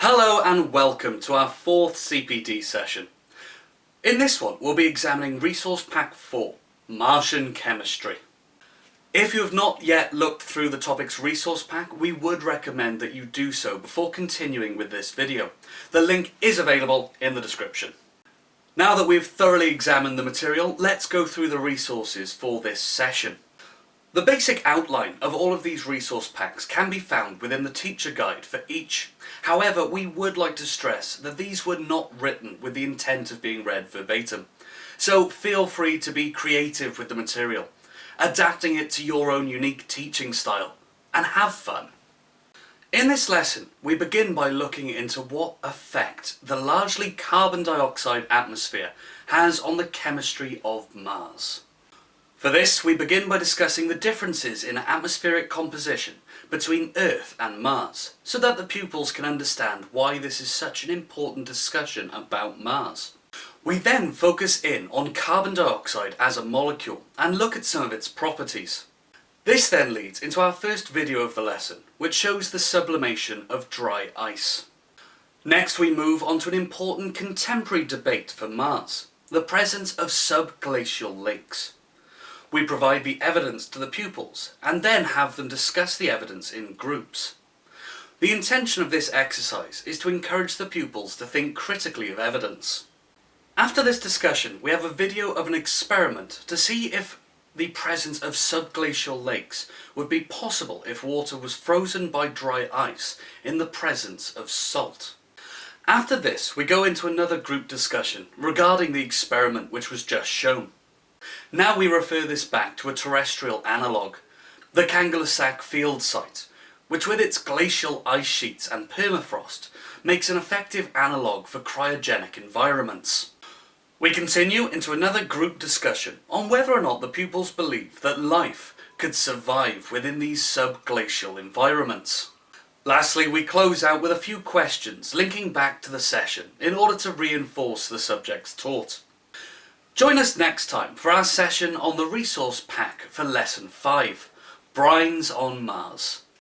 Hello and welcome to our fourth CPD session. In this one we'll be examining Resource Pack 4, Martian Chemistry. If you have not yet looked through the topic's resource pack, we would recommend that you do so before continuing with this video. The link is available in the description. Now that we've thoroughly examined the material, let's go through the resources for this session. The basic outline of all of these resource packs can be found within the teacher guide for each. However, we would like to stress that these were not written with the intent of being read verbatim. So feel free to be creative with the material, adapting it to your own unique teaching style, and have fun. In this lesson, we begin by looking into what effect the largely carbon dioxide atmosphere has on the chemistry of Mars. For this, we begin by discussing the differences in atmospheric composition between Earth and Mars, so that the pupils can understand why this is such an important discussion about Mars. We then focus in on carbon dioxide as a molecule and look at some of its properties. This then leads into our first video of the lesson, which shows the sublimation of dry ice. Next we move on to an important contemporary debate for Mars, the presence of subglacial lakes. We provide the evidence to the pupils and then have them discuss the evidence in groups. The intention of this exercise is to encourage the pupils to think critically of evidence. After this discussion, we have a video of an experiment to see if the presence of subglacial lakes would be possible if water was frozen by dry ice in the presence of salt. After this, we go into another group discussion regarding the experiment which was just shown. Now we refer this back to a terrestrial analogue, the Kangerlussuaq field site, which with its glacial ice sheets and permafrost makes an effective analogue for cryogenic environments. We continue into another group discussion on whether or not the pupils believe that life could survive within these subglacial environments. Lastly, we close out with a few questions linking back to the session in order to reinforce the subjects taught. Join us next time for our session on the resource pack for Lesson 5, Brines on Mars.